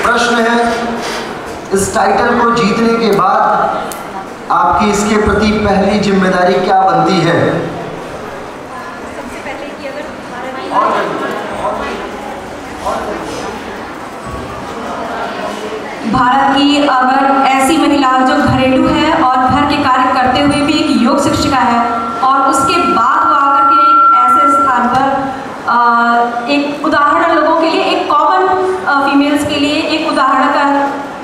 प्रश्न है, इस टाइटल को जीतने के बाद आपकी इसके प्रति पहली जिम्मेदारी क्या बनती है? सबसे पहले कि अगर भारत की अगर ऐसी महिला जो घरेलू है और घर के कार्य करते हुए भी एक योग शिक्षिका है और उसके बाद वो आकर के एक ऐसे स्थान पर एक उदाहरण लोगों के लिए, एक कॉमन फीमेल्स के लिए एक उदाहरण का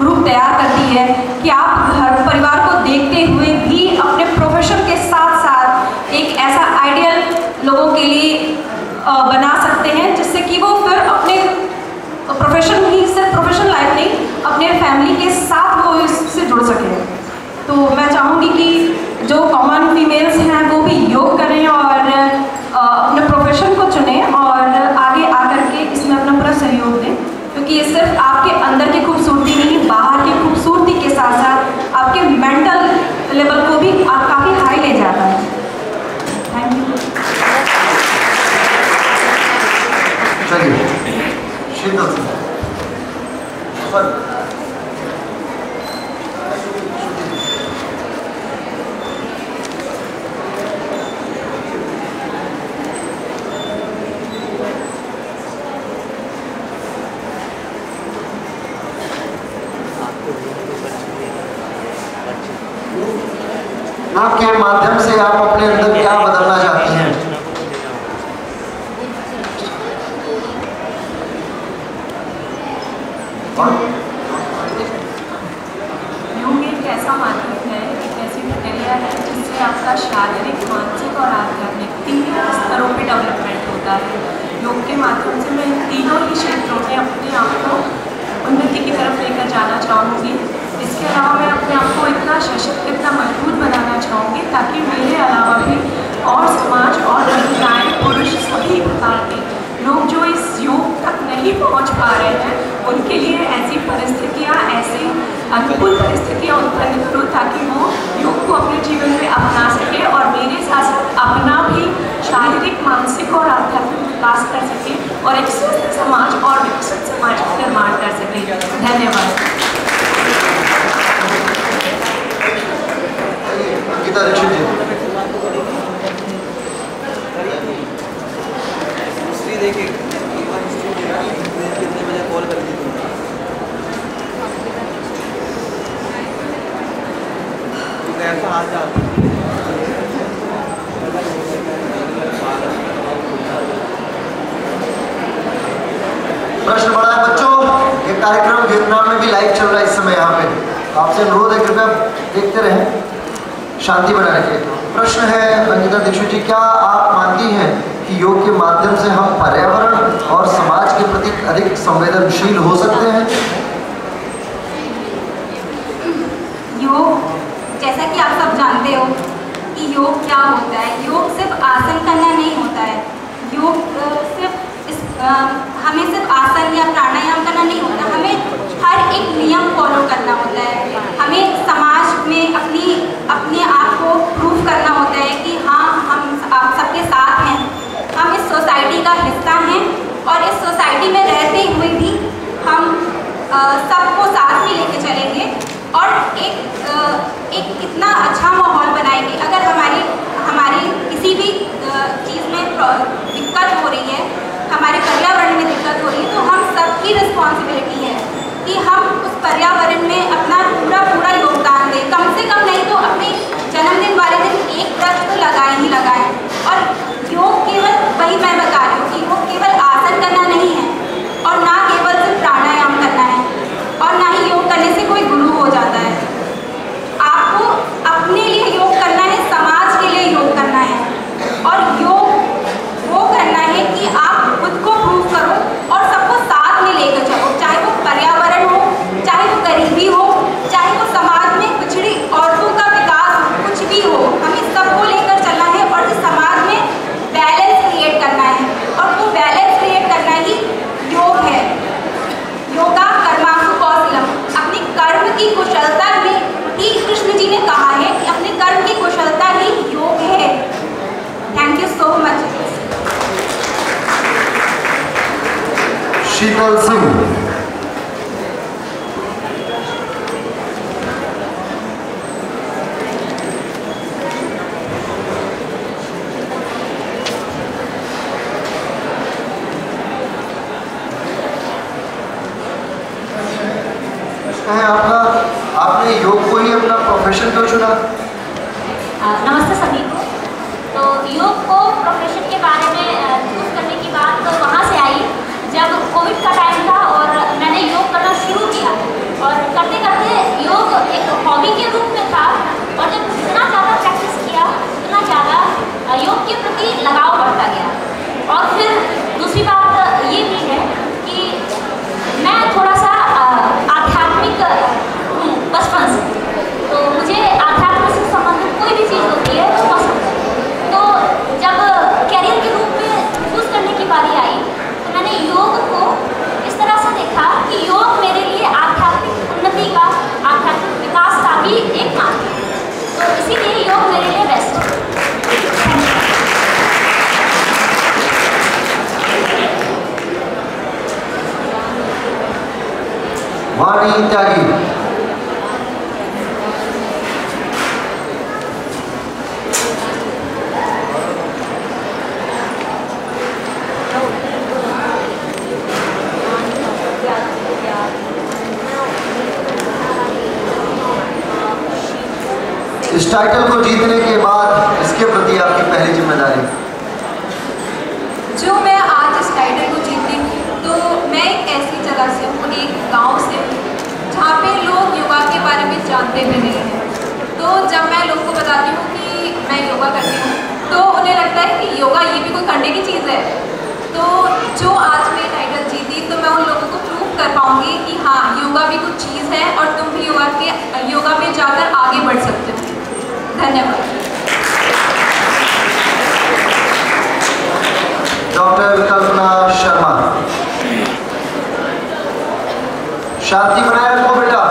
रूप तैयार करती है कि आप घर परिवार को देखते हुए भी अपने प्रोफेशन के साथ साथ एक ऐसा आइडियल लोगों के लिए बना सकते हैं जिससे कि वो फिर अपने प्रोफेशन ही सिर्फ प्रोफेशनल लाइफ नहीं, अपने फैमिली के साथ वो इससे जुड़ सके। तो मैं चाहूँगी कि जो कॉमन फीमेल्स हैं वो भी योग करें और अपने प्रोफेशन को चुनें और आगे आकर के इसमें अपना पूरा सहयोग दें, क्योंकि ये सिर्फ आपके अंदर की खूबसूरती नहीं, बाहर की खूबसूरती के साथ साथ आपके मेंटल लेवल को भी काफ़ी हाई ले जाता है। Thank you. चलिए शीतल सिंह। योग के माध्यम से आप अपने अंदर क्या बदलना चाहती हैं? योग एक ऐसा माध्यम है, एक ऐसी प्रक्रिया है जिससे आपका शारीरिक, मानसिक और आध्यात्मिक तीनों स्तरों पे डेवलपमेंट होता है। योग के माध्यम से मैं तीनों ही क्षेत्रों में अपने आप को उन्नति की तरफ लेकर जाना चाहूँगी। इसके अलावा मैं अपने आप को इतना सशक्त, इतना मजबूत बनाना चाहूँगी ताकि मेरे अलावा भी और समाज और महिलाएं, पुरुष सभी प्रकार के लोग जो इस योग तक नहीं पहुँच पा रहे हैं उनके लिए ऐसी परिस्थितियाँ, ऐसी अनुकूल परिस्थितियाँ उत्पन्न करूँ ताकि वो योग को अपने जीवन में अपना सके और मेरे साथ साथ अपना भी शारीरिक, मानसिक और आध्यात्मिक विकास कर सके और एक स्वस्थ समाज और विकसित समाज का निर्माण कर सके। धन्यवाद। कॉल कर दी ऐसा आ जा। प्रश्न बड़ा है बच्चों, ये कार्यक्रम वियतनाम में भी लाइव चल रहा है इस समय यहाँ पे। आपसे अनुरोध है कृपया देखते रहें, शांति बनाए रखिए। प्रश्न है रंजिता दीक्षित जी, क्या आप मानती हैं कि योग के माध्यम से हम पर्यावरण और समाज के प्रति अधिक संवेदनशील हो सकते हैं? योग, जैसा कि आप सब जानते हो कि योग क्या होता है। योग सिर्फ आसन करना नहीं होता है। योग हमें सिर्फ आसन या प्राणायाम करना नहीं होता, हमें हर एक नियम फॉलो करना होता है। हमें समाज में अपने आप को प्रूव करना होता है कि हाँ, हम आप सबके साथ हैं, हम इस सोसाइटी का हिस्सा हैं और इस सोसाइटी में रहते हुए भी हम सबको साथ में लेके चलेंगे और एक इतना अच्छा माहौल बनाएंगे। अगर हमारी किसी भी चीज़ में दिक्कत हो रही है, हमारे पर्यावरण में दिक्कत हो रही है, तो हम सबकी रिस्पॉन्सिबिलिटी है कि हम उस पर्यावरण में अपना पूरा योगदान दें। कम से कम नहीं तो अपने जन्मदिन वाले दिन एक वृक्ष तो लगाएं ही लगाएं। और योग केवल, वही मैं बता रही हूँ कि योग केवल आसन करना नहीं है और ना केवल सिर्फ प्राणायाम करना है और ना ही योग करने से कोई गुरु हो जाता है। आपको अपने लिए योग करना है, समाज के लिए योग करना है और योग वो करना है कि आप खुद को प्रूव करो और सबको साथ में लेकर चलो, चाहे वो पर्यावरण हो, चाहे वो गरीबी हो, चाहे वो समाज में पिछड़ी औरतों का विकास हो, कुछ भी हो, हमें सबको लेकर चलना है और इस समाज में बैलेंस क्रिएट करना है और वो बैलेंस क्रिएट करना ही योग है। योगा कर्मासु कौशलम, अपनी कर्म की कुशलता में ही कृष्ण जी ने कहा है कि अपने कर्म की कुशलता ही योग है। Thank you so much. Sheetal Singh. Profession क्यों चुना? नमस्ते सभी को। तो योग को प्रोफेशन के बारे में चूज करने की बात तो वहाँ से आई जब कोविड का टाइम था और मैंने योग करना शुरू किया और करते करते योग एक हॉबी के रूप में था और जब जितना ज़्यादा प्रैक्टिस किया उतना ज़्यादा योग के प्रति लगाव बढ़ता गया। और फिर दूसरी बात ये भी है कि मैं थोड़ा सा आध्यात्मिक हूँ बचपन से, तो मुझे आध्यात्म से संबंधित कोई भी चीज़ होती है वो पसंद है। तो जब कैरियर के रूप में चूज करने की बारी आई तो मैंने योग को इस तरह से देखा कि योग मेरे लिए आध्यात्मिक उन्नति का, आध्यात्मिक विकास का भी एक मार्ग है। तो इसीलिए योग मेरे लिए बेस्ट है। वाणी त्यागी। इस टाइटल को जीतने के बाद इसके प्रति आपकी पहली जिम्मेदारी? जो मैं आज इस टाइटल को जीती तो मैं एक ऐसी जगह से हूँ, एक गांव से जहाँ पे लोग योगा के बारे में जानते भी नहीं हैं। तो जब मैं लोगों को बताती हूँ कि मैं योगा करती हूँ तो उन्हें लगता है कि योगा ये भी कोई करने की चीज़ है। तो जो आज मैं टाइटल जीती तो मैं उन लोगों को प्रूव कर पाऊँगी कि हाँ योगा भी कुछ चीज़ है और तुम भी योगा में जाकर आगे बढ़ सकते हो। धन्यवाद। डॉक्टर कल्पना शर्मा। शांति बनाए रखो बेटा,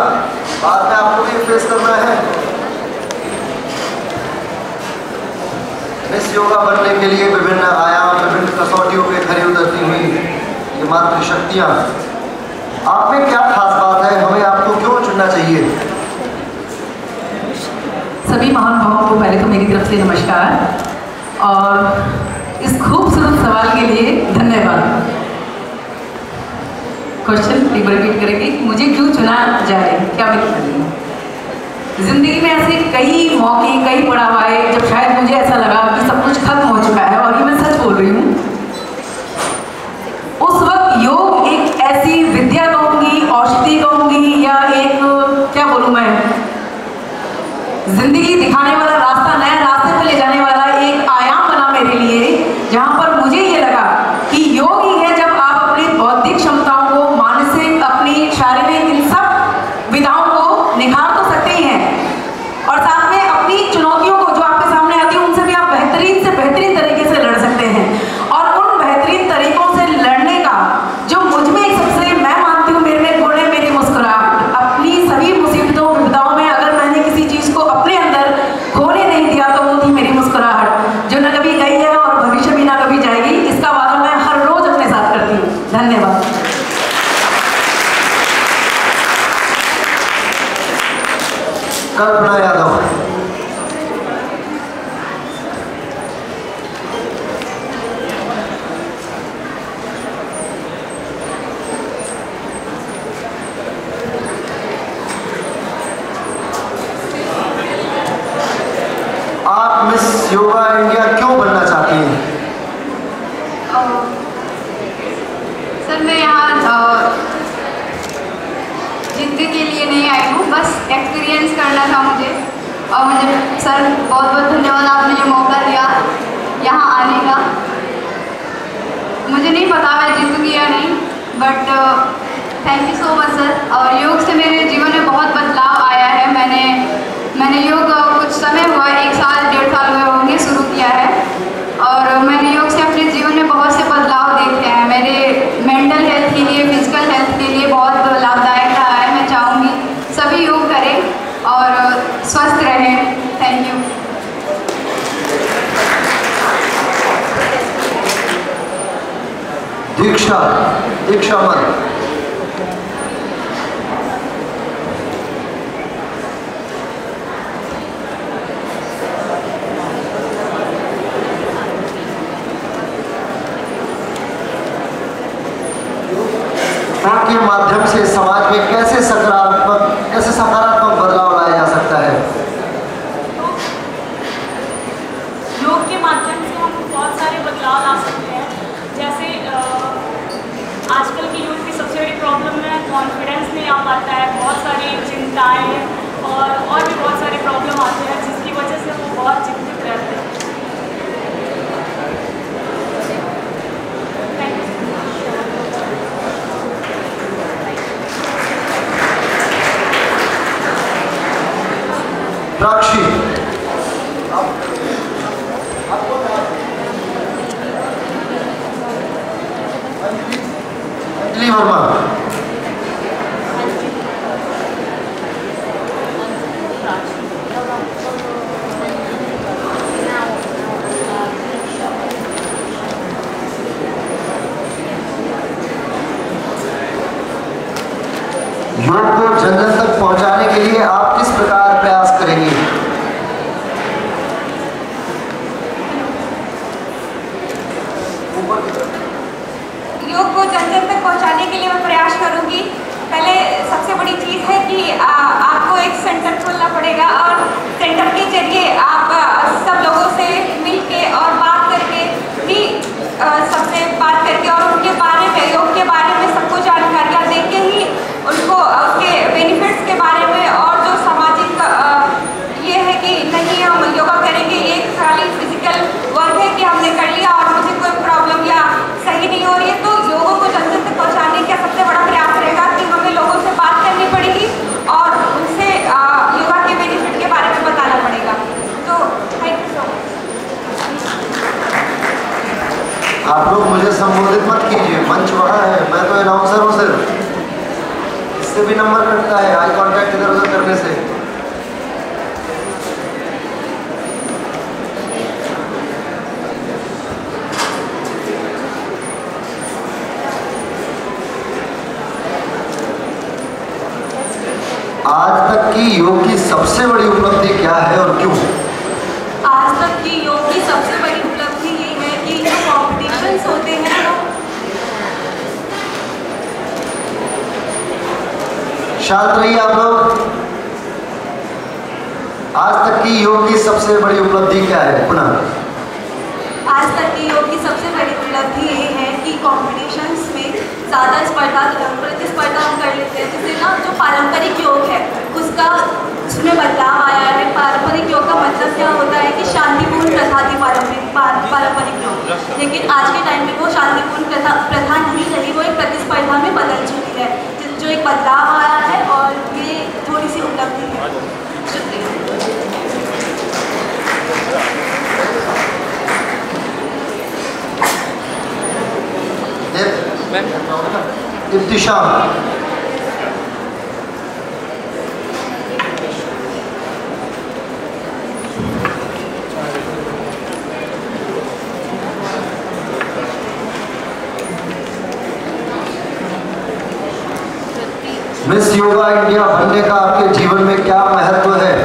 बाद में आपको भी फेस करना है। मिस योगा बनने के लिए विभिन्न आयाम, विभिन्न कसौटियों पे खरी उतरती हुई ये मातृ शक्तियाँ, आप में क्या खास बात है? हमें आपको क्यों चुनना चाहिए? सभी महान भावों को पहले तो मेरी तरफ से नमस्कार और इस खूबसूरत सवाल के लिए धन्यवाद। क्वेश्चन एक बार रिपीट करेंगे, मुझे क्यों चुना जाए, क्या मैं करूँ? जिंदगी में ऐसे कई मौके, कई पड़ाव आए जब शायद मुझे ऐसा लगा कि सब कुछ खत्म हो चुका है और ये मैं सच बोल रही हूँ। उस वक्त योग एक ऐसी विद्या कहूँगी, औषधि कहूँगी या एक क्या बोलूँ मैं, जिंदगी दिखाने वाला रास्ता, नया रास्ते पर ले जाने वाला एक आयाम बना मेरे लिए, जहाँ पर मुझे ये लगा कि योग ही है जब आप अपनी बौद्धिक क्षमताओं को, मानसिक, अपनी शारीरिक, इन सब विधाओं को निखार तो सकते ही हैं और साथ में अपनी चुनौतियों को जो आपके सामने आती है उनसे भी आप बेहतरीन से बेहतरीन तरीके से लड़ सकते हैं। और उन बेहतरीन तरीकों से लड़ने का जो मुझ में एक सबसे मैं मानती हूँ मेरे में गुण है, मेरी मुस्कुराहट। अपनी सभी मुसीबतों विपदाओं में अगर मैंने किसी चीज़ को अपने अंदर खोने नहीं दिया तो वो थी मेरी मुस्कुराहट, जो न कभी गई है और भविष्य भी ना कभी जाएगी। इसका वादा मैं हर रोज अपने साथ करती हूँ। धन्यवाद। कल्पना यादव। आप मिस योगा इंडिया क्यों बनना चाहती हैं? सर मैं यहाँ जीतने के लिए नहीं आई हूँ, बस एक्सपीरियंस करना था मुझे। और मुझे सर बहुत बहुत धन्यवाद, आपने ये मौका दिया यहाँ आने का। मुझे नहीं पता मैं जीतूँगी या नहीं, but thank you so much sir. और योग से मेरे जीवन में बहुत बदलाव आया है। मैंने योग कुछ समय हुआ, 1 साल 1.5 साल हुए होंगे शुरू किया है और मैंने योग से अपने जीवन में बहुत से बदलाव देखे हैं। मेरे मेंटल हेल्थ के लिए, फिजिकल हेल्थ के लिए बहुत लाभदायक रहा है। मैं चाहूँगी सभी योग करें और स्वस्थ रहें। Thank you. दीक्षा मत। के माध्यम से समाज में कैसे सकारात्मक बदलाव लाया जा सकता है? काम आता है, बहुत सारी चिंताएँ और भी बहुत सारी प्रॉब्लम आती है, जिसकी वजह से वो बहुत चिंतित रहते हैं। प्राक्षी, अंजलि वर्मा, योग को जन जन तक पहुंचाने के लिए आप किस प्रकार प्रयास करेंगे? योग को जन जन तक पहुंचाने के लिए मैं प्रयास करूंगी। पहले सबसे बड़ी चीज़ है कि आपको एक सेंटर खोलना पड़ेगा और सेंटर के जरिए आप सब लोगों से मिल के और बात करके भी सबसे बात करके और उनके बारे में, योग के बारे में सबको जानकारियाँ दे के ही उनको उसके बेनिफिट्स के बारे में और जो सामाजिक ये है कि नहीं हम योगा करेंगे, एक खाली फिजिकल वर्क है कि हमने कर लिया और मुझे कोई प्रॉब्लम या सही नहीं हो रही है, तो योगों को जन जन तक पहुँचाने का सबसे बड़ा प्रयास रहेगा कि हमें लोगों से बात करनी पड़ेगी और उनसे योगा के बेनिफिट के बारे में बताना पड़ेगा। तो थैंक यू सो मच। आप लोग मुझे संबोधित मत कीजिए, मंच वहाँ है, मैं तो अनाउंसर हूँ सिर्फ। इससे भी नंबर कटता है आई कांटेक्ट इधर उधर करने से। आज तक की योग की सबसे बड़ी उपलब्धि क्या है और क्यों? आज तक की योग की सबसे बड़ी उपलब्धि ये है कि जो कॉम्पिटिशन्स होते हैं वो शांत रहिए आप लोग। आज तक की योग की सबसे बड़ी उपलब्धि क्या है? पुनः आज तक की योग की सबसे बड़ी उपलब्धि ये है कि कॉम्पिटिशन्स में ज़्यादा प्रतिस्पर्धा हम कर लेते हैं, जिससे ना जो पारंपरिक योग है उसका उसमें बदलाव आया है। पारंपरिक योग का मतलब क्या होता है कि शांतिपूर्ण प्रथा थी पारंपरिक योग, लेकिन आज के टाइम में वो शांतिपूर्ण प्रथा नहीं रही, वो एक प्रतिस्पर्धा में बदल चुकी है, जो एक बदलाव आया है और ये थोड़ी सी उपलब्धि है। शुक्रिया। इब्तिशाम, मिस योगा इंडिया बनने का आपके जीवन में क्या महत्व है?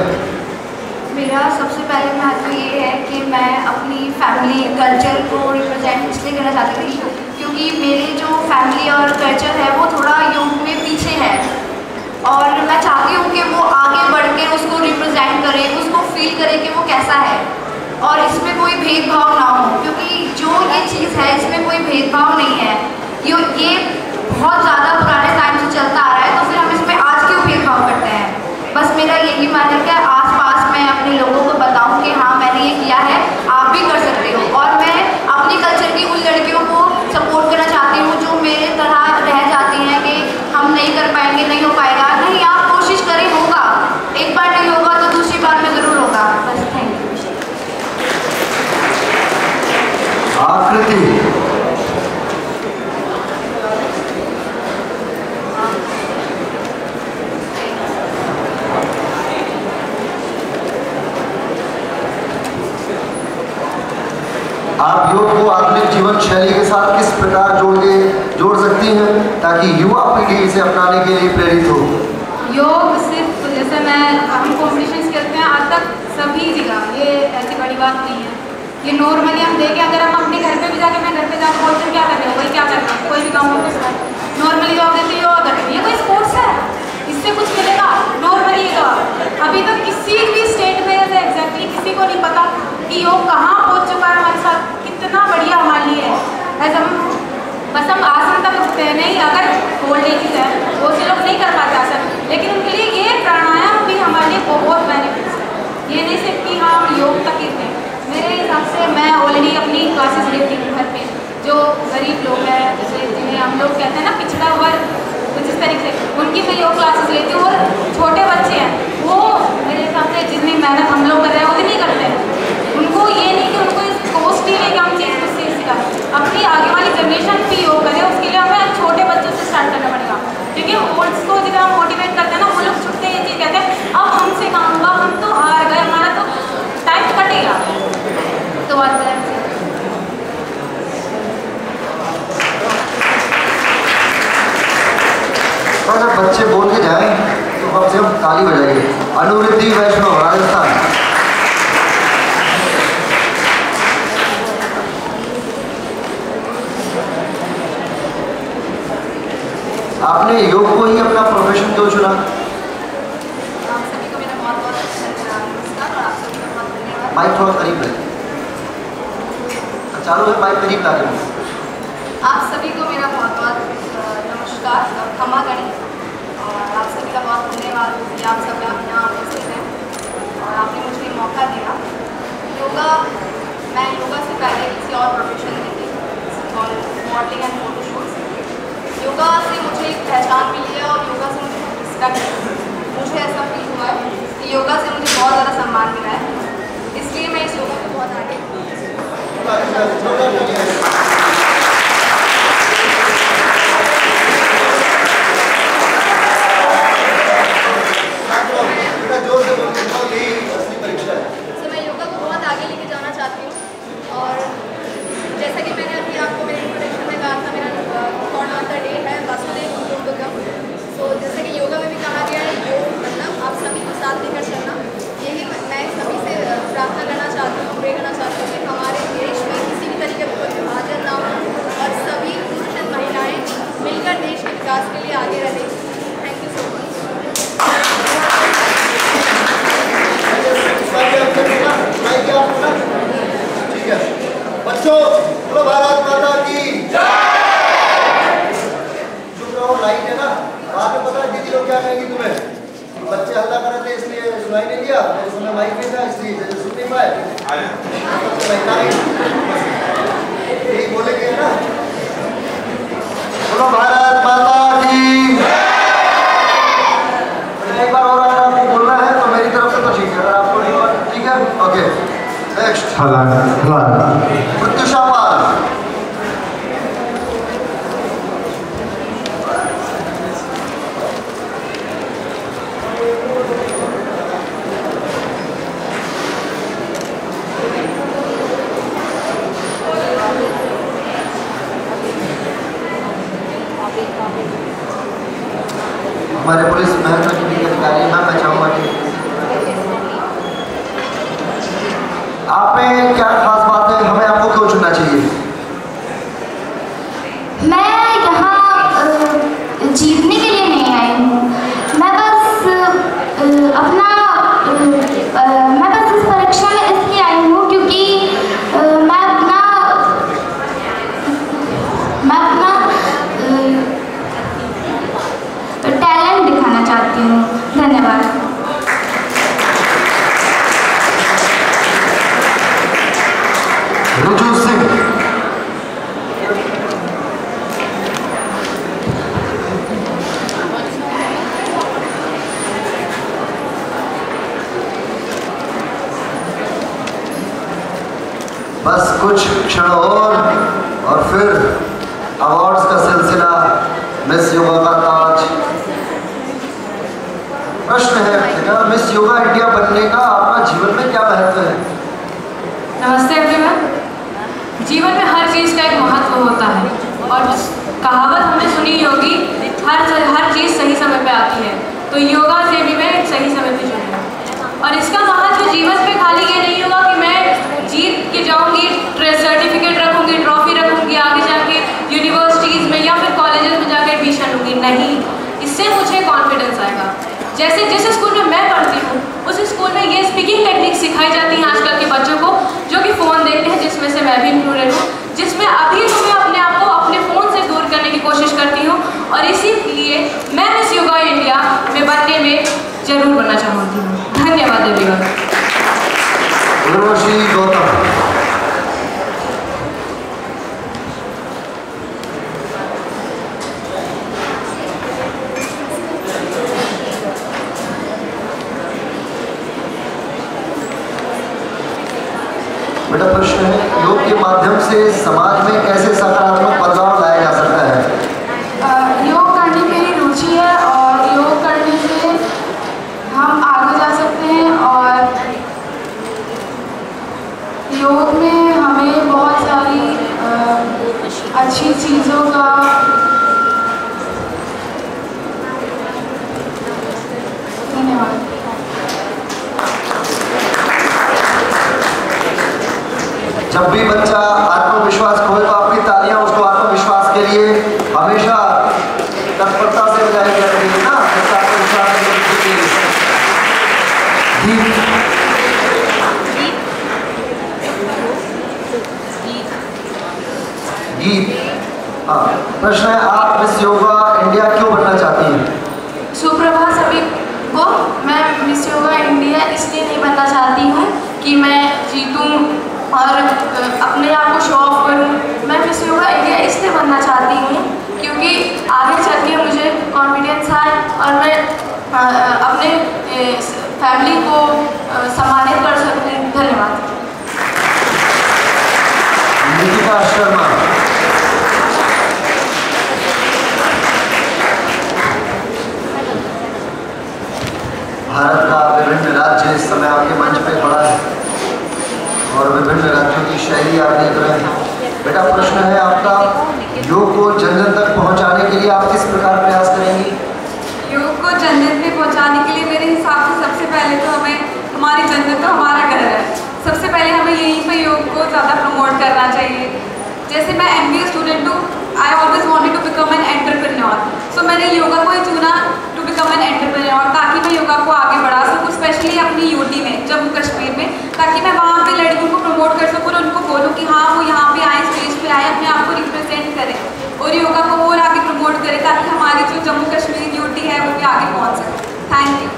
मेरा सबसे पहले महत्व ये है कि मैं अपनी फैमिली कल्चर को रिप्रेजेंट इसलिए करना चाहती थी क्योंकि मेरे जो फैमिली और कल्चर है वो थोड़ा योग में पीछे है और मैं चाहती हूँ कि वो आगे बढ़ के उसको रिप्रेजेंट करे, उसको फील करे कि वो कैसा है और इसमें कोई भेदभाव ना हो, क्योंकि जो ये चीज़ है इसमें कोई भेदभाव नहीं है। ये बहुत ज़्यादा पुराने टाइम से चलता आ रहा है, तो फिर हम इसमें आज क्यों भेदभाव करते हैं? बस मेरा यही मानना है, आस-पास मैं अपने लोगों को बताऊं कि हाँ मैंने ये किया है, आप भी कर सकते हो। और मैं अपनी कल्चर की उन लड़कियों को सपोर्ट करना चाहती हूँ जो मेरे तरह रह जाती हैं कि हम नहीं कर पाएंगे, नहीं हो पाएगा। नहीं, आप कोशिश करें, होगा। एक बार नहीं होगा तो दूसरी बार में ज़रूर होगा। बस थैंक यू। आकृति, आप योग को आधुनिक जीवन शैली के साथ किस प्रकार जोड़ सकती हैं ताकि युवा पीढ़ी इसे अपनाने के लिए प्रेरित हो? योग सिर्फ जैसे हम कॉम्पिटिशन्स करते हैं आज तक सभी जगह, ये ऐसी बड़ी बात नहीं है। ये नॉर्मली हम देखें, अगर हम अपने घर पे भी जाके मैं घर पे जाकर बोलते हैं क्या कर रहे हो, वही क्या कर रहे हो, कोई भी काम हो नॉर्मली जवाब देते हैं योगा कर रहे हैं। ये कोई स्पोर्ट्स है, इससे कुछ मिलेगा? नॉर्मली ये जवाब। अभी तक किसी भी स्टेट में ऐसे एग्जैक्टली किसी को नहीं पता कि योग कहाँ पहुँच चुका है हमारे साथ, कितना बढ़िया हमारे लिए है। ऐसा बस हम आसन तक उठते हैं, नहीं अगर ओल्ड एज है वो से लोग नहीं कर पाते ये नहीं सिर्फ कि हाँ हम योग तक ही थे। मेरे हिसाब से मैं ऑलरेडी अपनी क्लासेस लेती हूँ घर पे। जो गरीब लोग हैं, जैसे जिन्हें हम लोग कहते हैं ना पिछड़ा वर्ग, कुछ इस तरीके से उनकी मैं योग क्लासेस लेती हूँ। और छोटे बच्चे हैं वो मेरे हिसाब से जितनी मेहनत हम लोग कर रहे हैं उतनी करते हैं। उनको ये नहीं कि उनको इस कॉस्टली नहीं कि हम चीज़ कुछ सीख सिखाएं, अपनी आगे वाली जनरेशन भी योग करें। उसके लिए हमें छोटे बच्चों से स्टार्ट करना पड़ेगा, क्योंकि ओल्ड्स को जितना हम मोटिवेट करते हैं ना, वो लोग छुट्टे ये चीज़ कहते हैं अब हमसे काम होगा, हम तो हार गए, हमारा तो टाइम कटेगा। तो बात है अगर बच्चे बोल के जाएं तो कम से कम ताली बजाइए। अनुरिद्धि वैष्णव, राजस्थान। आपने योग को ही अपना प्रोफेशन क्यों चुना? आप सभी को मेरा बहुत बहुत नमस्कार और आप सभी का बहुत धन्यवाद। माइक थोड़ा करीब रहे। चालू है, माइक करीब ला रहे हैं। आप सभी को मेरा बहुत बहुत नमस्कार और क्षमा करें, और आप सभी का बहुत धन्यवाद कि आप सब यहाँ उपस्थित हैं और आपने मुझे मौका दिया। मैं योगा से पहले किसी और प्रोफेशन में थी, modelling and photo shoots. Yoga से मुझे एक पहचान मिली है और योगा से मुझे बहुत रिस्पेक्ट है। मुझे ऐसा फील हुआ है कि योगा से मुझे बहुत ज़्यादा सम्मान मिला है, इसलिए मैं इस योगा को बहुत आगे मैं योगा को बहुत आगे लेके जाना चाहती हूँ। और जैसा कि मैंने अभी आपको मेरे इंट्रोडक्शन में कहा था, मेरा कॉर्ड ऑफ द डे है वासुदेव कुटुंबकम। तो जैसे कि योगा में भी कहा गया है, योग मतलब आप सभी को साथ लेकर चलना। यही मैं सभी से प्रार्थना करना चाहती हूँ, प्रे करना चाहती हूँ कि हमारे देश में किसी भी तरीके का कोई विभाजन ना हो और सभी पुरुष और महिलाएँ मिलकर देश के विकास के लिए आगे रहें। Thank you so much. ठीक है बच्चों, बोलो भारत माता की जय। चुप रहो, लाइट है ना। बाद में पता है दीदी लोग क्या कहेंगी तुम्हें? बच्चे हल्ला कर रहे थे इसलिए सुनाई नहीं दिया, मेरे समय माइक नहीं था इसलिए सुन नहीं पाए। यही बोलेंगे ना, बोलो भारत माता की जय। एक बार और अगर आपको बोलना है तो मेरी तरफ से तो ठीक है, अगर आपको नहीं बोलना ठीक है। Okay next. प्रत्युषा पाल। हमारे पुलिस महत्व की अधिकारी हैं, मैं चाहूँगा कि आप में क्या खास बात है, हमें आपको क्यों चुनना चाहिए? मैं यहाँ जीतने के लिए नहीं आई हूँ। मैं बस इस परीक्षा में इसलिए आई हूँ क्योंकि मैं अपना टैलेंट दिखाना चाहती हूँ। धन्यवाद। रुजू सिंह। बस कुछ क्षण और फिर अवार्ड्स का सिलसिला, मिस योगा का ताज। प्रश्न है बेटा, मिस योगा इंडिया बनने का आपका जीवन में क्या महत्व है? नमस्ते एवरीवन। जीवन में हर चीज़ का एक महत्व होता है और कहावत हमने सुनी होगी, हर चीज़ सही समय पे आती है। तो योगा से भी मैं सही समय पे चुनी और इसका महत्व जीवन पे खाली ये नहीं होगा कि मैं जीत के जाऊंगी, सर्टिफिकेट रखूंगी, ट्रॉफी रखूंगी, आगे जाके यूनिवर्सिटीज़ में या फिर कॉलेजेस में जाके एडमिशन लूँगी। नहीं, इससे मुझे कॉन्फिडेंस आएगा। जैसे जिस स्कूल में मैं पढ़ती हूँ उस स्कूल में ये स्पीकिंग टेक्निक सिखाई जाती है आजकल के बच्चों को, जो कि फ़ोन देखते हैं, जिसमें से मैं भी इंक्लूडेड हूँ, जिसमें अभी तो मैं अपने आप को अपने फ़ोन से दूर करने की कोशिश करती हूँ। और इसीलिए मैं मिस योगा इंडिया में बनने में ज़रूर बनना चाहती हूँ। धन्यवाद एवरीवन। से समाज में कैसे सकारात्मक बदलाव लाया जा सकता है? योग करनी मेरी रुचि है और योग करने से हम आगे जा सकते हैं और योग में हमें बहुत सारी अच्छी चीज़ों का धन्यवाद। जब भी बच्चा आत्मविश्वास खोए तो आपकी तालियां उसको आत्मविश्वास के लिए हमेशा तत्परता से बजाई जाती है ना। गीत, हाँ, प्रश्न है आप मिस योगा इंडिया क्यों बनना चाहती हैं? सुप्रभात सभी को। मैं मिस योगा इंडिया इसलिए नहीं बनना चाहती हूँ कि मैं जीतूँ और अपने आप को शो ऑफ करूँ। मैं मिस योगा इंडिया इसलिए बनना चाहती हूँ क्योंकि आगे चल के मुझे कॉन्फिडेंस आए और मैं अपने फैमिली को सम्मानित कर सकूँ। धन्यवाद। निकिता शर्मा। भारत का विभिन्न राज्य इस समय आपके मंच पे खड़ा है और विभिन्न राज्यों की शैली आप देख रहे हैं। बेटा प्रश्न है आपका, योग को जन जन तक पहुंचाने के लिए आप किस प्रकार प्रयास करेंगी? योग को जन जन तक पहुंचाने के लिए मेरे हिसाब से सबसे पहले तो हमारी जन तो हमारा घर है। सबसे पहले हमें यहीं पे योग को ज़्यादा प्रमोट करना चाहिए। जैसे मैं MBA स्टूडेंट हूँ, I always wanted to become an entrepreneur. So मैंने योगा को ही चुना टू बिकम एन एंटरप्रेन्योर ताकि मैं योगा को आगे बढ़ा सकूँ, स्पेशली अपनी UT में, जम्मू कश्मीर में, ताकि मैं वहाँ पे लड़कियों को प्रमोट कर सकूँ और उनको बोलूँ कि हाँ वो यहाँ पे आए, स्टेज पे आए, अपने आप को रिप्रेजेंट करें और योगा को और आगे प्रमोट करें ताकि हमारी जो जम्मू कश्मीर UT है वो भी आगे पहुँच सके। Thank you.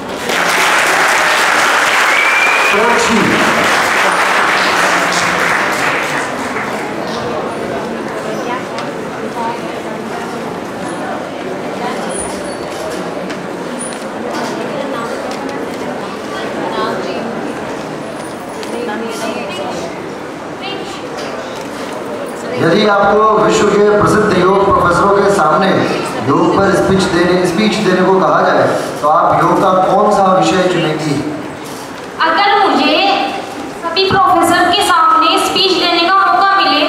यदि आपको विश्व के प्रसिद्ध योग प्रोफेसरों के सामने योग पर स्पीच देने को कहा जाए तो आप योग का कौन सा विषय चुनेंगी? अगर मुझे सभी प्रोफेसर के सामने स्पीच देने का मौका मिले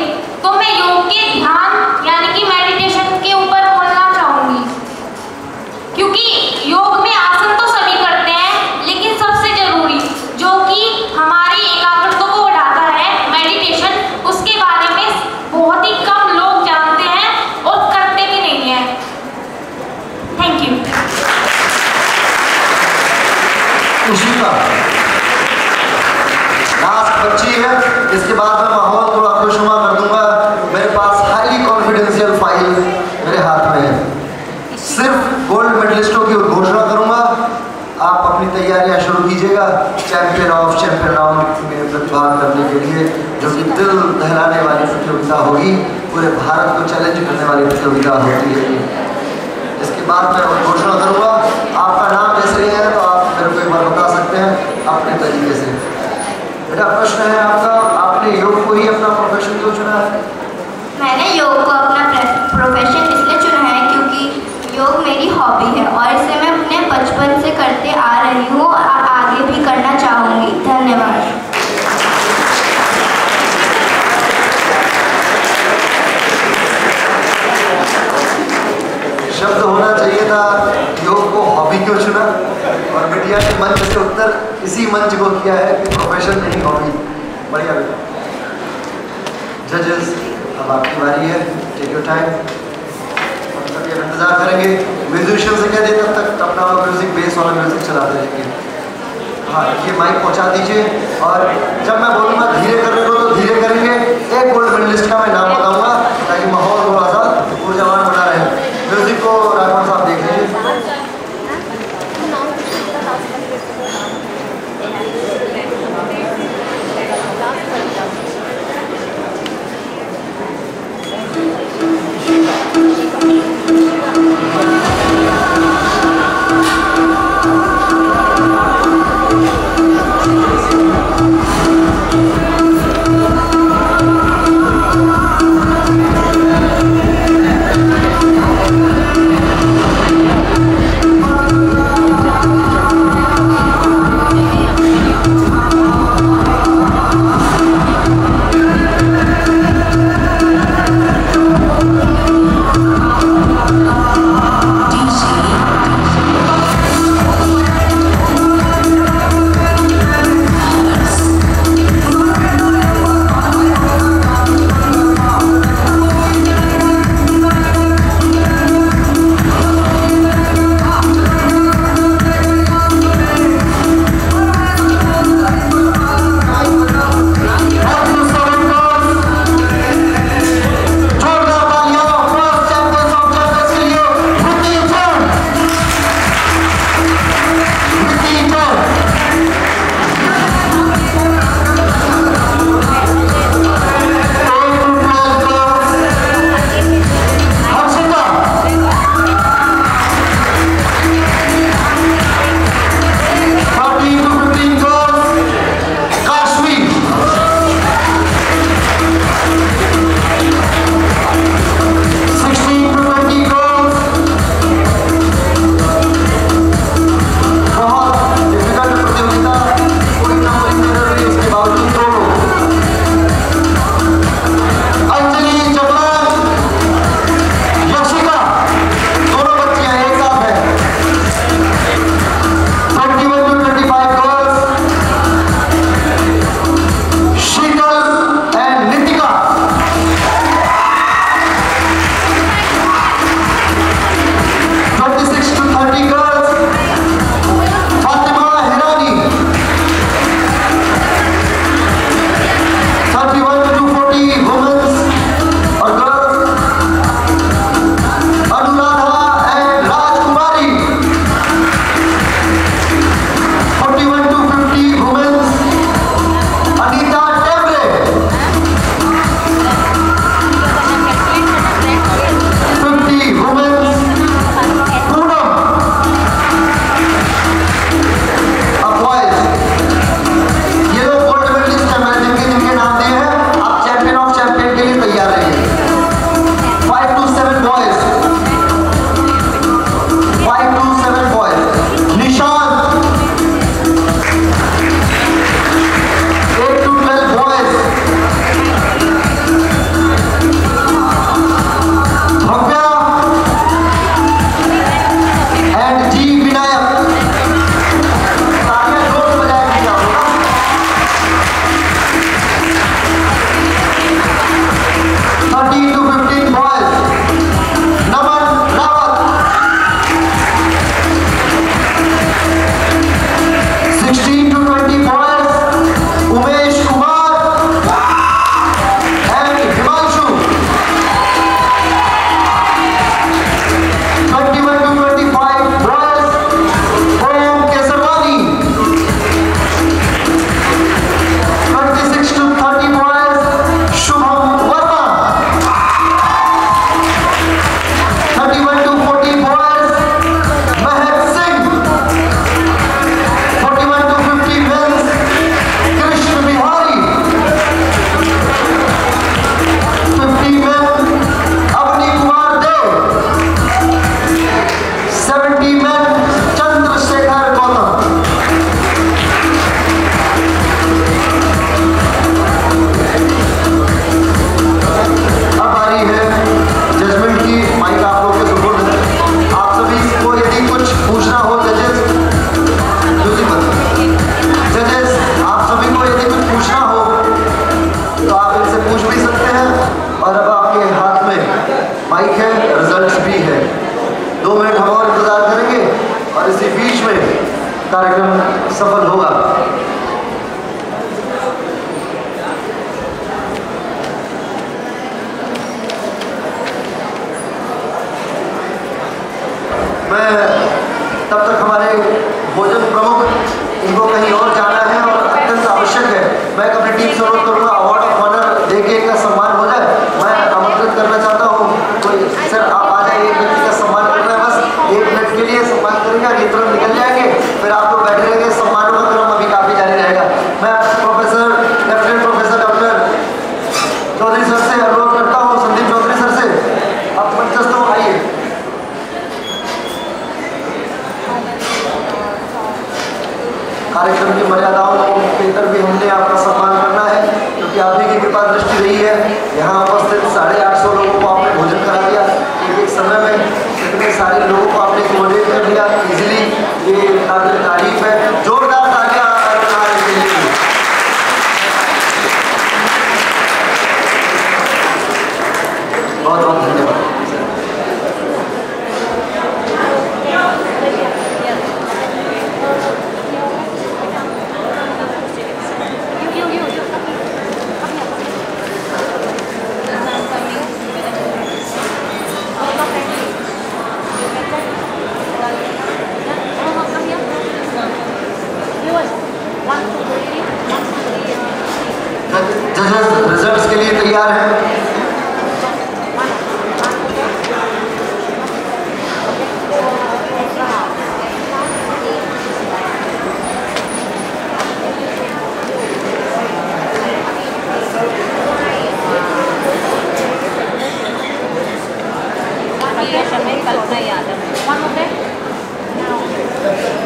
तो मैं योग के ध्यान यानी कि मेडिटेशन के ऊपर बोलना चाहूँगी, क्योंकि योग में आसन तो सभी करते हैं लेकिन सबसे जरूरी जो कि हमारी एकाग्रता को बढ़ाता है मेडिटेशन, उसके बारे में बहुत ही कम लोग जानते हैं और करते भी नहीं हैं। Thank you. लास्ट बच्ची है, इसके बाद मैं माहौल थोड़ा खुशनुमा कर दूंगा। मेरे पास हाईली कॉन्फिडेंशियल फाइल मेरे हाथ में है, सिर्फ गोल्ड मेडलिस्टों की घोषणा करूंगा। आप अपनी तैयारियां शुरू कीजिएगा चैंपियन ऑफ चैंपियन राउंड में प्रतिभाग करने के लिए, जो कि दिल दहलाने वाली प्रतियोगिता होगी, पूरे भारत को चैलेंज करने वाली प्रतियोगिता होती है। इसके बाद मैं घोषणा करूंगा। आपका नाम जैसे है तो आप मेरे को एक बार बता सकते हैं अपने तरीके से। बेटा प्रश्न है आपका, आपने योग को ही अपना प्रोफेशन क्यों चुना है? मैंने योग को अपना प्रोफेशन इसलिए चुना है क्योंकि योग मेरी हॉबी है और इसे मैं अपने बचपन से करते आ रही हूँ और आगे भी करना चाहूँगी। धन्यवाद। शब्द होना चाहिए था योग को हॉबी क्यों चुना, और मीडिया ने मंच से उत्तर इसी मंच को किया है कि प्रोफेशन नहीं हॉबी। बढ़िया बेटा। जजेस अब आपकी बारी है, टेक योर टाइम। हम सभी इंतजार करेंगे। म्यूजिशियन से कह दें तब तक अपना म्यूजिक बेस वाला म्यूजिक चलाते रहेंगे। हाँ ये माइक पहुँचा दीजिए और जब मैं बोलूँगा धीरे करने को तो धीरे करेंगे। एक गोल्ड मेडलिस्ट का मैं नाम बताऊँगा ताकि माहौल थोड़ा सा ऊर्जावान बना रहे। म्यूजिक को राघवन साहब देख लीजिए। रिजल्ट्स भी है। 2 मिनट हम और इंतजार करेंगे और इसी बीच में कार्यक्रम सफल होगा। मैं तब तक हमारे भोजन प्रमुख, इनको कहीं और जाना है और अत्यंत आवश्यक है, मैं अपनी टीम से अनुरोध करूँगा अवार्ड ऑफ ऑनर देके इनका सम्मान हो जाए। मैं आमंत्रित करना चाहता हूँ कोई सर आप आ जाइए, एक व्यक्ति का सम्मान करना है, बस 1 मिनट के लिए सम्मान करेंगे और ये तुरंत निकल जाएंगे, फिर आप लोग बैठे रहेंगे, सम्मानों का क्रम अभी काफ़ी जारी रहेगा। मैं professor lieutenant professor doctor Chaudhary sir से अनुरोध करता हूँ, संदीप चौधरी सर से, आप मंचस्थ हो, आइए। कार्यक्रम की मर्यादाओं को बेहतर भी हमने आपका सम्मान करना है, क्योंकि आप ही की कृपा दृष्टि रही है। यहाँ उपस्थित 850 लोगों को आपने भोजन करा दिया, एक समय में इतने सारे लोगों को आपने कोऑर्डिनेट कर दिया इजीली, ये काबिल तारीफ है। जोरदार तालियां के लिए। बहुत बहुत धन्यवाद। जजेस रिजल्ट्स के लिए तैयार हैं।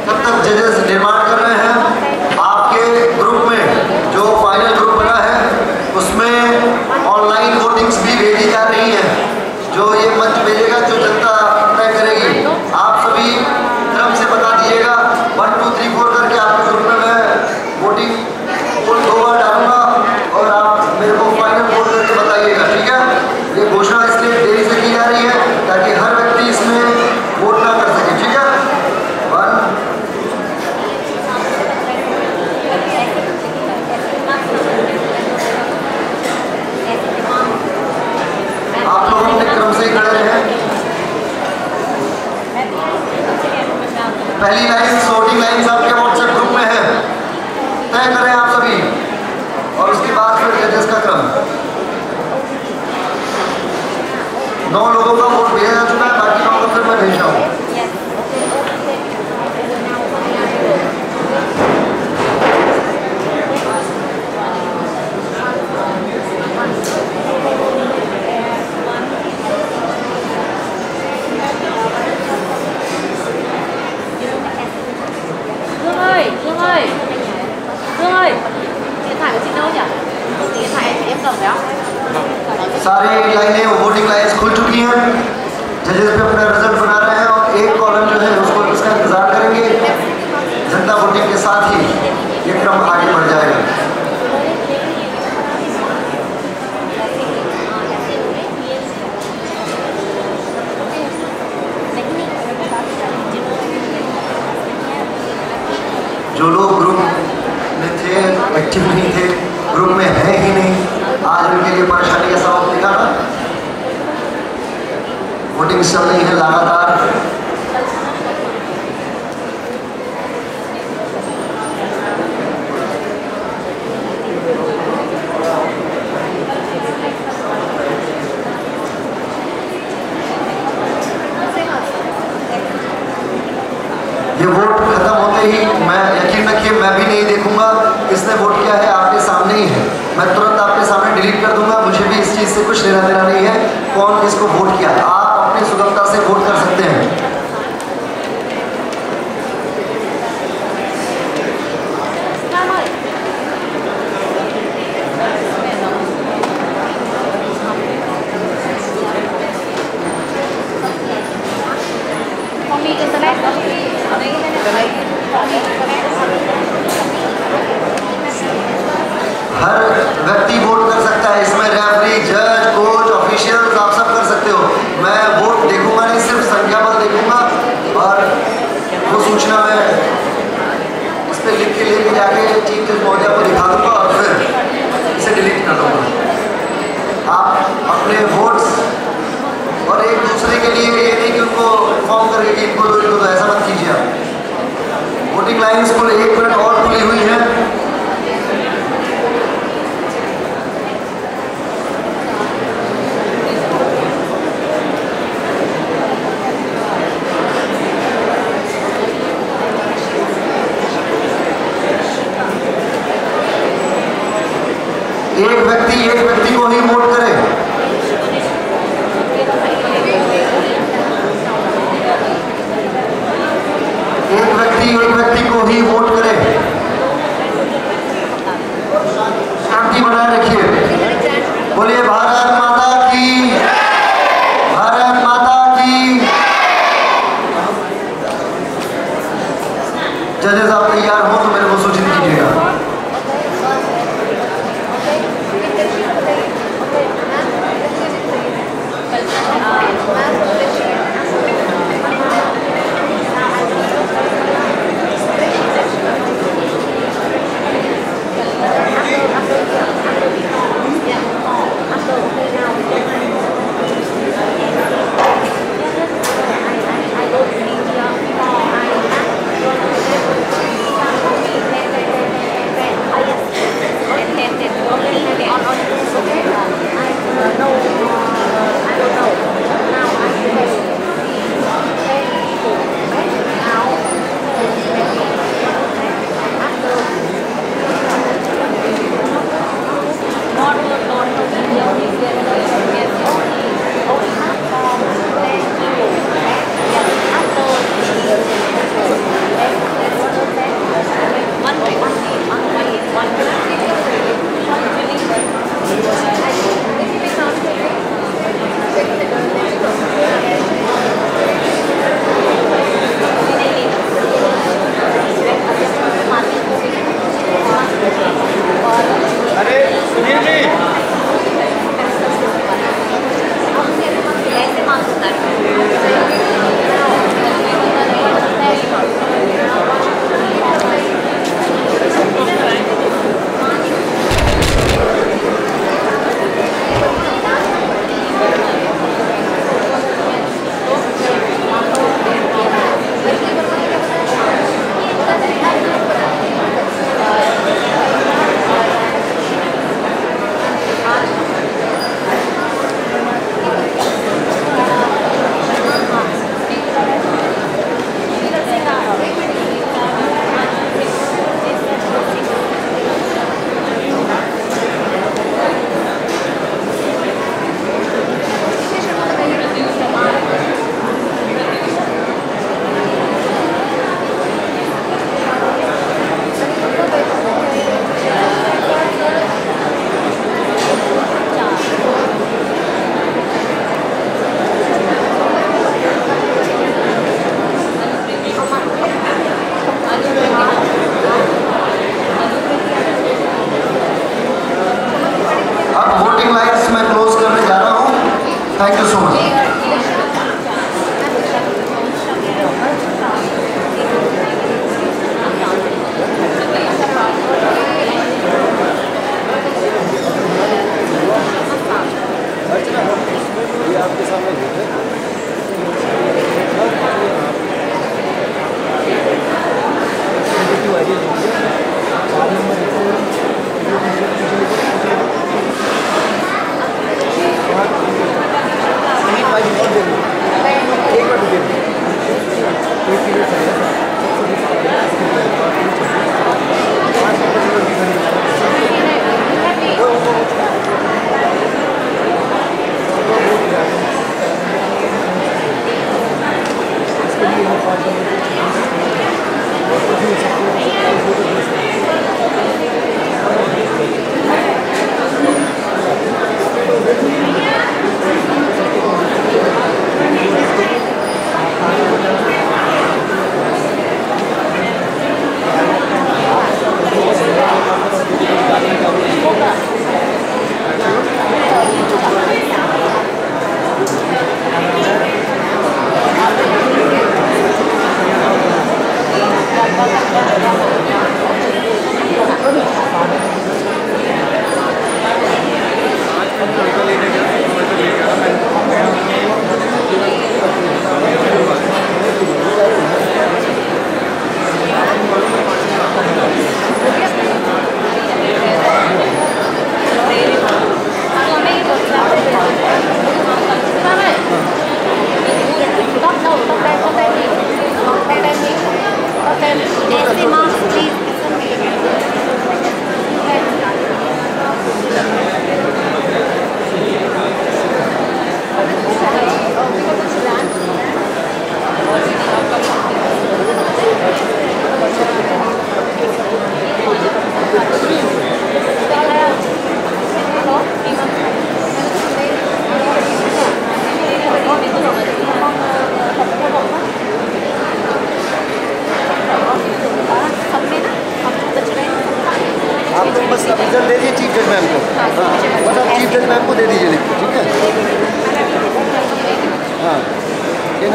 तब तक जजेस निर्माण कर रहे हैं। आपके ग्रुप में जो फाइनल ग्रुप बना है उसमें ऑनलाइन वोटिंग्स भी भेजी जा रही है, जो ये मंच भेजेगा, जो जनता तय करेगी। आप सभी क्रम से बता दीजिएगा 1 2 3 4 करके आपके ग्रुप में मैं वोटिंग पोल 2 बार डालूंगा और आप मेरे को फाइनल वोट करके बताइएगा, ठीक है। ये घोषणा इसलिए देरी से की जा रही है ताकि हर व्यक्ति इसमें वोट ना कर सके, ठीक है। 1 आप लोग अपने क्रम से ही खड़े रहे। पहली लाइन वोटिंग लाइन आपके व्हाट्सएप ग्रुप में है, तय करें आप सभी, और उसके बाद फिर जजेस का क्रम। 9 लोगों का वोट भेजा जा चुका है, बाकी 9 को फिर मैं भेज रहा हूँ। सारी लाइनें वोटिंग लाइन्स खुल चुकी हैं, जजेस पे अपना रिजल्ट बना रहे हैं और एक कॉलम जो है उसको इसका इंतजार करेंगे। जनता वोटिंग के साथ ही ये क्रम आगे बढ़ जाएगा। जो लोग ग्रुप में थे, एक्टिव नहीं थे, ग्रुप में है ही नहीं, आज उनके लिए परेशानी का सबब दिखाना। वोटिंग चल रही है लगातार। ये वोट खत्म होते ही मैं, यकीन रखिए, मैं भी नहीं देखूंगा किसने वोट किया है, आपके सामने ही है। मैं तुरंत आपके सामने डिलीट कर दूंगा, मुझे भी इस चीज़ से कुछ लेना देना नहीं है कौन किसको वोट किया। आप अपनी सुगमता से वोट कर सकते हैं। हर व्यक्ति वोट कर सकता है इसमें, रेफरी, जज, कोच, ऑफिशियल्स, आप सब कर सकते हो। मैं वोट जाके चीफ जज महोदय को दिखा दूंगा और फिर इसे डिलीट कर दूंगा। आप अपने वोट्स और एक दूसरे के लिए ये नहीं कि उनको इन्फॉर्म करके कि इनको तो ऐसा मत कीजिए आप। वोटिंग लाइन्स कुल 1 मिनट और खुली हुई है। एक व्यक्ति को ही वोट करे। एक व्यक्ति को ही वोट करे। शांति बनाए रखिए। बोलिए भारत माता की, भारत माता की। जजेस आप तैयार हो तो मेरे को सूचित कीजिएगा। Thank you so much.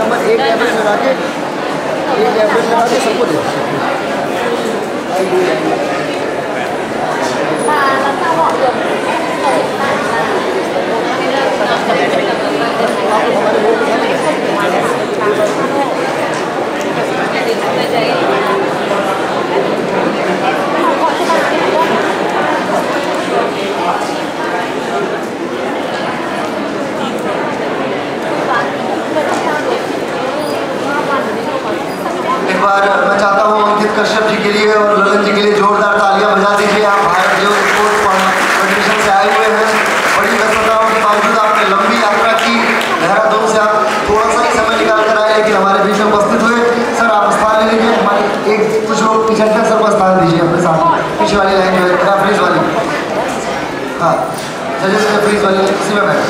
Number एक एवरेज लगा के सबको दे। एक बार मैं चाहता हूँ अंकित कश्यप जी के लिए और ललन जी के लिए जोरदार तालियां बजा दीजिए। आप भारत जो स्पोर्ट्स कॉम्पिटिशन से आए हुए हैं, बड़ी व्यस्तताओं के बावजूद आपने लंबी यात्रा की, देहरादून से आप थोड़ा सा ही समय निकाल कर आए लेकिन हमारे बीच में उपस्थित हुए। सर आप स्थान ले लीजिए, हमारे एक कुछ लोग पीछे हैं, सर को स्थान दीजिए अपने साथ, पीछे वाली लाइन जो है रेफरीज वाली, हाँ जजेस रेफरीज वाली उसी में बैठे।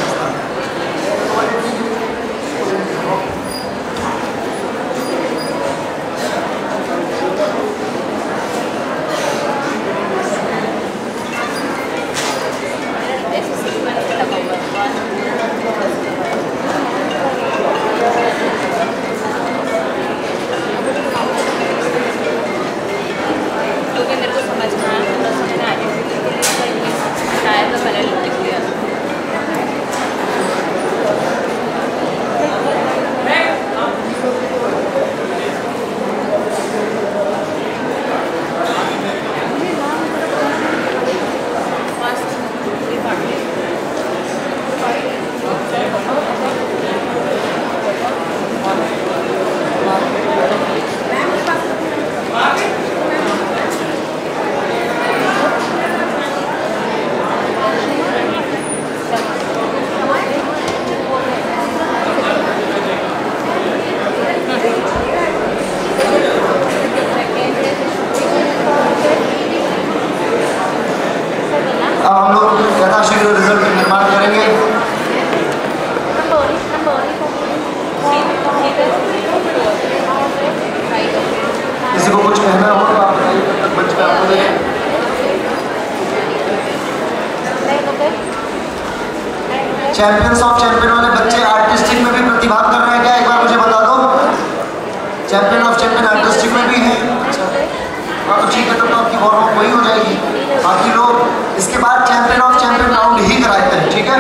चैंपियंस ऑफ चैंपियन वाले बच्चे आर्टिस्टिक में भी प्रतिभाग कर रहे हैं क्या? एक बार मुझे बता दो। चैंपियन ऑफ चैंपियन आर्टिस्टिक में भी है? हाँ तो ठीक है, तो आपकी वार्म अप वही हो जाएगी। बाकी लोग इसके बाद चैंपियन ऑफ चैंपियन राउंड ही कराते हैं, ठीक है?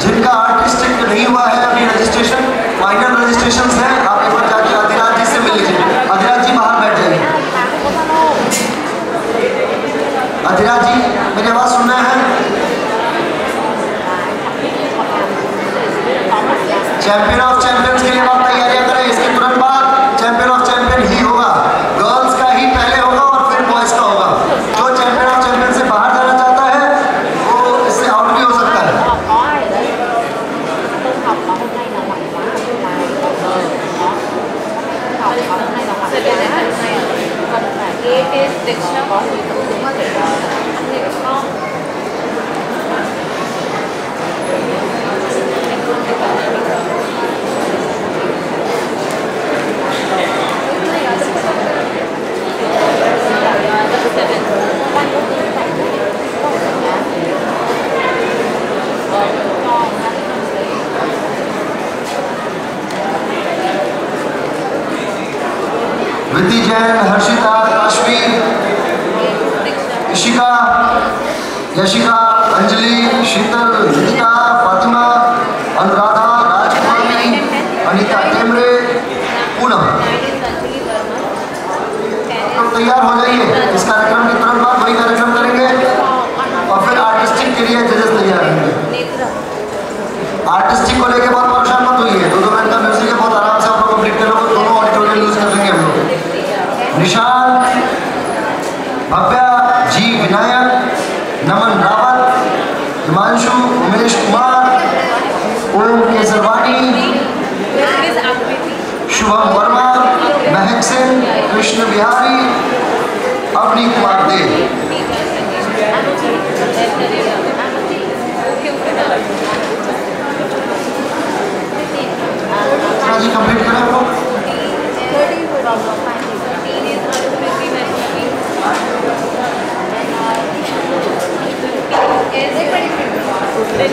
जिनका आर्टिस्टिक नहीं हुआ है अभी रजिस्ट्रेशन, फाइनल रजिस्ट्रेशन है, आप एक बार जाके अधिराज जी से मिल लीजिए। अधिराज जी बाहर बैठ जाइए। अधिराज जी मेरी आवाज़ सुन रहे हैं? चैंपियन ऑफ चैंपियंस के लिए आप तैयारियां करें। इसके तुरंत बाद चैंपियन ऑफ चैंपियन ही होगा, गर्ल्स का ही पहले होगा और फिर बॉयज का होगा। जो चैंपियन ऑफ चैंपियन से बाहर जाना चाहता है वो इससे आउट भी हो सकता है। विधि जैन, हर्षिता, काश्मीर, इशिका, यशिका, अंजलि, शीतल, निकिता, फातिमा, अनुराधा, राजकुमारी, अनीता टेमरे, पूनम। तो तैयार हो जाइए, इस कार्यक्रम के तुरंत बाद वही कार्यक्रम करेंगे और फिर आर्टिस्टिक के लिए जजेस तैयार रहेंगे। आर्टिस्टिक को लेके बहुत परेशान मत होइए, 2-2 मिनट का म्यूजिक है, बहुत आराम से आप लोग कंप्लीट कर लो। दोनों ऑडिटोरियम यूज कर लेंगे हम लोग। निशान, भव्या जी, विनायक, नमन रावत, हिमांशु, उमेश कुमार, ओम केसरवानी, शुभम वर्मा, महक सिंह, कृष्ण बिहारी, पावनी कुमार दे। हाँ जी, कंप्लीट करें आपको।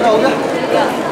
हो गया।